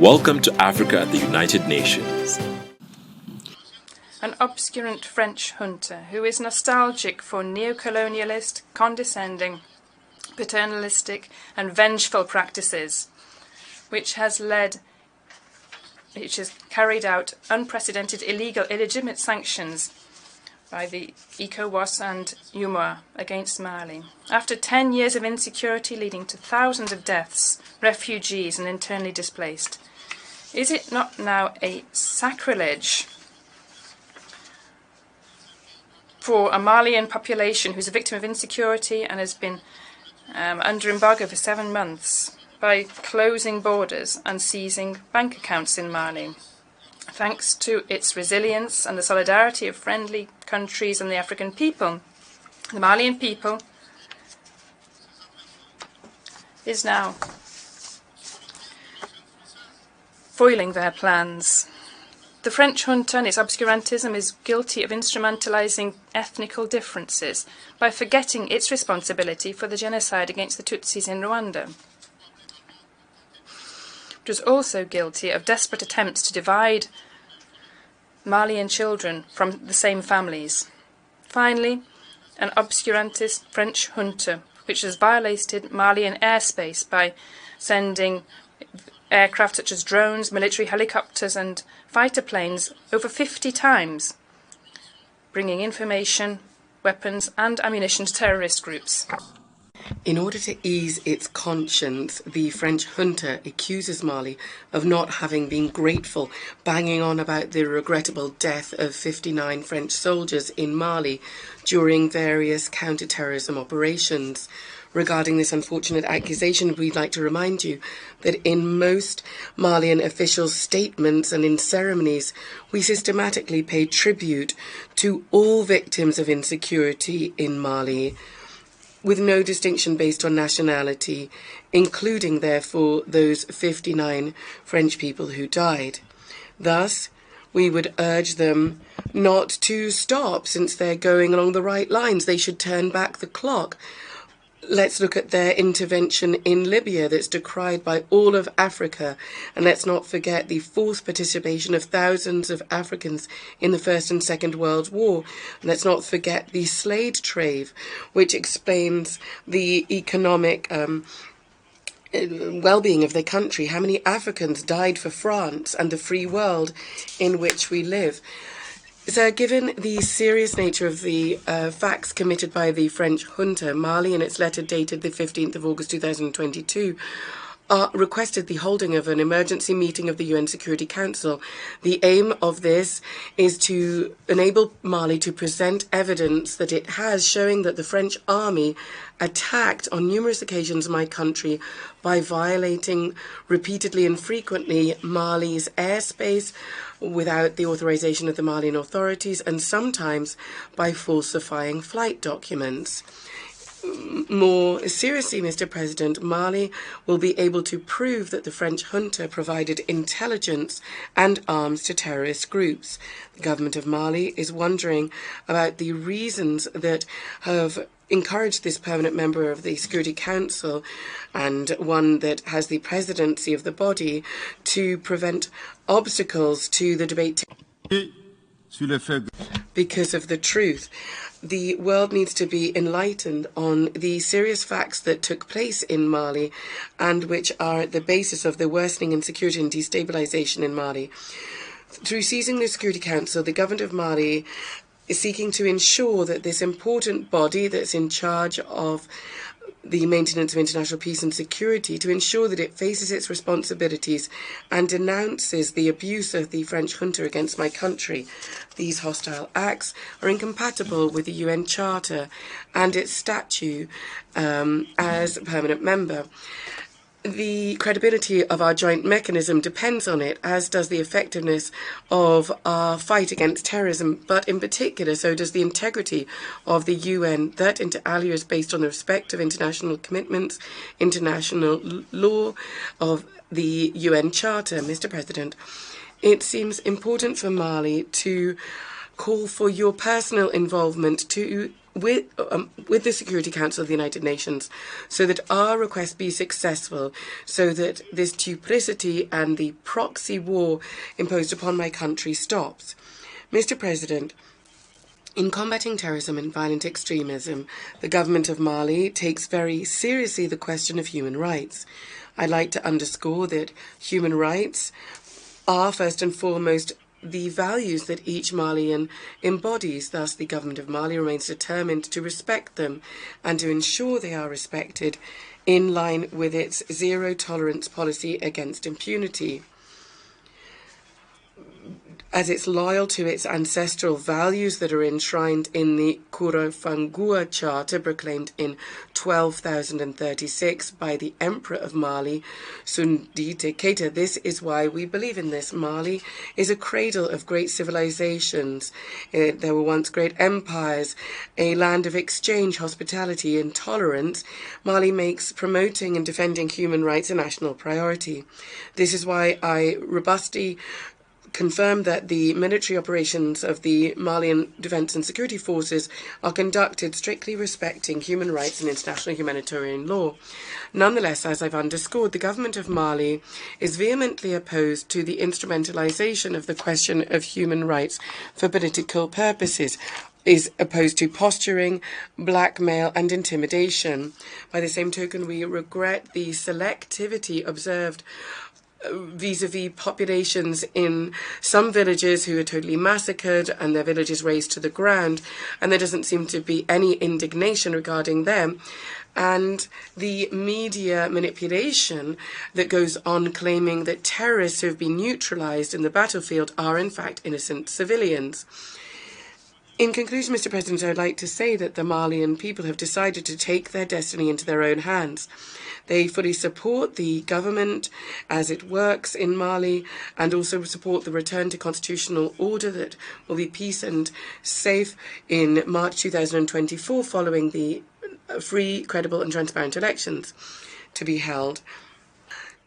Welcome to Africa at the United Nations. An obscurant French junta who is nostalgic for neo-colonialist, condescending, paternalistic and vengeful practices, which has carried out unprecedented illegal, illegitimate sanctions by the ECOWAS and UNGA against Mali. After 10 years of insecurity leading to thousands of deaths, refugees and internally displaced, is it not now a sacrilege for a Malian population who's a victim of insecurity and has been under embargo for 7 months by closing borders and seizing bank accounts in Mali? Thanks to its resilience and the solidarity of friendly countries and the African people, the Malian people is now foiling their plans. The French junta and its obscurantism is guilty of instrumentalizing ethnical differences by forgetting its responsibility for the genocide against the Tutsis in Rwanda. It was also guilty of desperate attempts to divide Malian children from the same families. Finally, an obscurantist French junta which has violated Malian airspace by sending aircraft such as drones, military helicopters and fighter planes over 50 times, bringing information, weapons and ammunition to terrorist groups. In order to ease its conscience, the French junta accuses Mali of not having been grateful, banging on about the regrettable death of 59 French soldiers in Mali during various counter-terrorism operations. Regarding this unfortunate accusation, we'd like to remind you that in most Malian official statements and in ceremonies, we systematically pay tribute to all victims of insecurity in Mali, with no distinction based on nationality, including, therefore, those 59 French people who died. Thus, we would urge them not to stop, since they're going along the right lines. They should turn back the clock. Let's look at their intervention in Libya that's decried by all of Africa. And let's not forget the forced participation of thousands of Africans in the First and Second World War. And let's not forget the slave trade, which explains the economic well-being of their country. How many Africans died for France and the free world in which we live? So, given the serious nature of the facts committed by the French junta, Mali, in its letter dated the 15th of August 2022, requested the holding of an emergency meeting of the UN Security Council. The aim of this is to enable Mali to present evidence that it has showing that the French army attacked on numerous occasions my country by violating repeatedly and frequently Mali's airspace without the authorization of the Malian authorities, and sometimes by falsifying flight documents. More seriously, Mr. President, Mali will be able to prove that the French junta provided intelligence and arms to terrorist groups. The government of Mali is wondering about the reasons that have encouraged this permanent member of the Security Council, and one that has the presidency of the body, to prevent obstacles to the debate because of the truth. The world needs to be enlightened on the serious facts that took place in Mali and which are at the basis of the worsening insecurity and destabilization in Mali. Through seizing the Security Council, the government of Mali is seeking to ensure that this important body that's in charge of the maintenance of international peace and security, to ensure that it faces its responsibilities and denounces the abuse of the French junta against my country. These hostile acts are incompatible with the UN Charter and its statute as a permanent member. The credibility of our joint mechanism depends on it, as does the effectiveness of our fight against terrorism, but in particular, so does the integrity of the UN. That, inter alia, is based on the respect of international commitments, international law, of the UN Charter. Mr. President, it seems important for Mali to call for your personal involvement with the Security Council of the United Nations so that our request be successful, so that this duplicity and the proxy war imposed upon my country stops. Mr. President, in combating terrorism and violent extremism, the government of Mali takes very seriously the question of human rights. I'd like to underscore that human rights are first and foremost the values that each Malian embodies. Thus, the government of Mali remains determined to respect them and to ensure they are respected in line with its zero-tolerance policy against impunity. As it's loyal to its ancestral values that are enshrined in the Kurofangua Charter proclaimed in 12,036 by the Emperor of Mali, Sundite Keita. This is why we believe in this. Mali is a cradle of great civilizations. There were once great empires, a land of exchange, hospitality and tolerance. Mali makes promoting and defending human rights a national priority. This is why I robustly confirm that the military operations of the Malian Defence and Security Forces are conducted strictly respecting human rights and international humanitarian law. Nonetheless, as I've underscored, the government of Mali is vehemently opposed to the instrumentalization of the question of human rights for political purposes, is opposed to posturing, blackmail and intimidation. By the same token, we regret the selectivity observed vis-a-vis populations in some villages who are totally massacred and their villages razed to the ground, and there doesn't seem to be any indignation regarding them. And the media manipulation that goes on claiming that terrorists who have been neutralized in the battlefield are in fact innocent civilians. In conclusion, Mr. President, I'd like to say that the Malian people have decided to take their destiny into their own hands. They fully support the government as it works in Mali and also support the return to constitutional order that will be peace and safe in March 2024 following the free, credible and transparent elections to be held.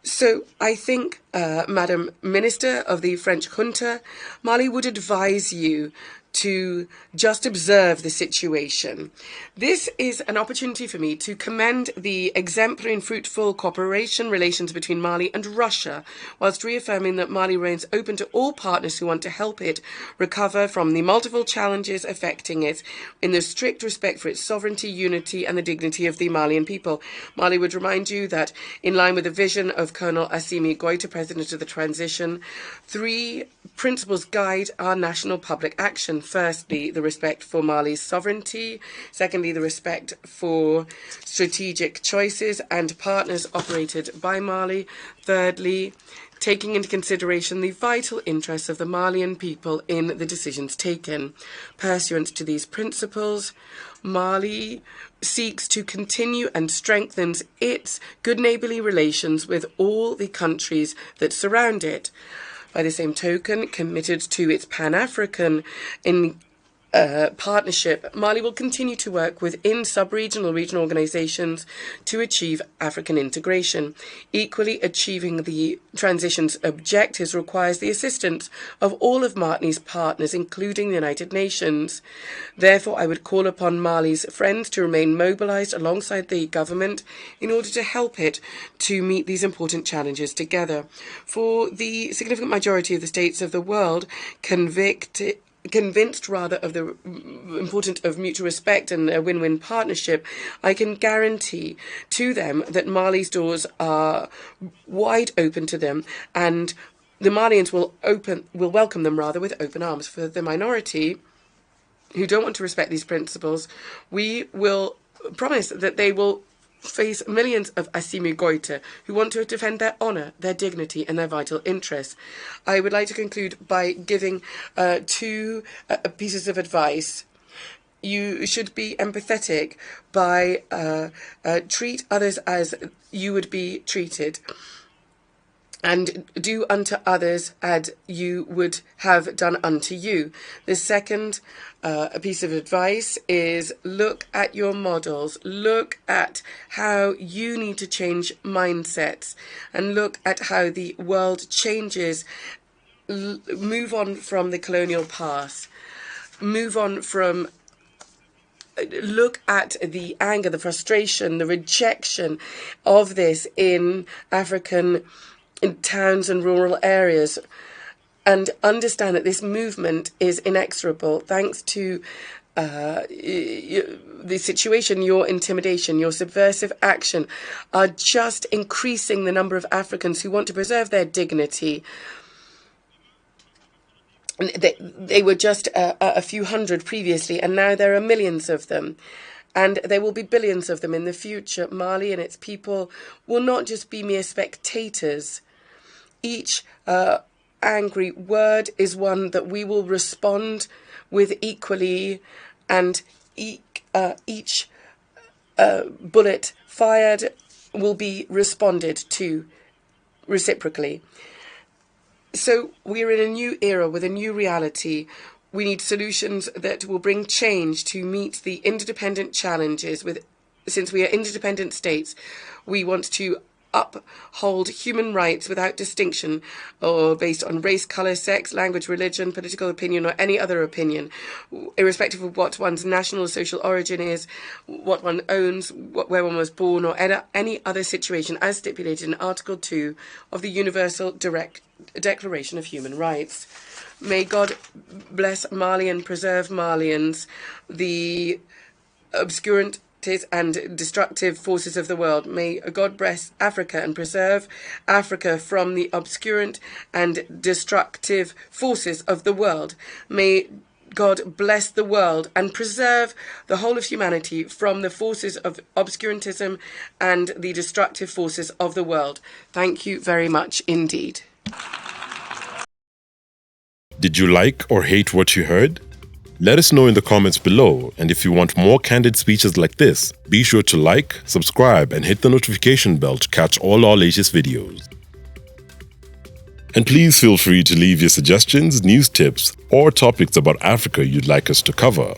So I think, Madam Minister of the French Junta, Mali would advise you to just observe the situation. This is an opportunity for me to commend the exemplary and fruitful cooperation relations between Mali and Russia, whilst reaffirming that Mali remains open to all partners who want to help it recover from the multiple challenges affecting it in the strict respect for its sovereignty, unity and the dignity of the Malian people. Mali would remind you that, in line with the vision of Colonel Assimi Goïta, President of the Transition, 3 principles guide our national public action. Firstly, the respect for Mali's sovereignty. Secondly, the respect for strategic choices and partners operated by Mali. Thirdly, taking into consideration the vital interests of the Malian people in the decisions taken. Pursuant to these principles, Mali seeks to continue and strengthens its good neighbourly relations with all the countries that surround it. By the same token, committed to its Pan-African partnership, Mali will continue to work within sub-regional regional organizations to achieve African integration. Equally, achieving the transition's objectives requires the assistance of all of Mali's partners, including the United Nations. Therefore, I would call upon Mali's friends to remain mobilized alongside the government in order to help it to meet these important challenges together. For the significant majority of the states of the world, convinced of the importance of mutual respect and a win-win partnership, I can guarantee to them that Mali's doors are wide open to them, and the Malians will welcome them with open arms. For the minority who don't want to respect these principles, we will promise that they will face millions of Assimi Goïta who want to defend their honour, their dignity and their vital interests. I would like to conclude by giving 2 pieces of advice. You should be empathetic by treat others as you would be treated, and do unto others as you would have done unto you. The second piece of advice is look at your models, look at how you need to change mindsets, and look at how the world changes, move on from the colonial past. move on from look at the anger, the frustration, the rejection of this in African towns and rural areas, and understand that this movement is inexorable thanks to the situation. Your intimidation, your subversive action are just increasing the number of Africans who want to preserve their dignity. They were just a few hundred previously, and now there are millions of them. And there will be billions of them in the future. Mali and its people will not just be mere spectators. Each angry word is one that we will respond with equally, and each bullet fired will be responded to reciprocally. So we are in a new era with a new reality. We need solutions that will bring change to meet the interdependent challenges. Since we are interdependent states, we want to uphold human rights without distinction or based on race, colour, sex, language, religion, political opinion, or any other opinion, irrespective of what one's national or social origin is, what one owns, where one was born, or any other situation as stipulated in Article 2 of the Universal Declaration of Human Rights. May God bless Mali and preserve Malians, the obscurant and destructive forces of the world. May God bless Africa and preserve Africa from the obscurant and destructive forces of the world. May God bless the world and preserve the whole of humanity from the forces of obscurantism and the destructive forces of the world. Thank you very much indeed. Did you like or hate what you heard? Let us know in the comments below, and if you want more candid speeches like this, be sure to like, subscribe, and hit the notification bell to catch all our latest videos. And please feel free to leave your suggestions, news tips, or topics about Africa you'd like us to cover.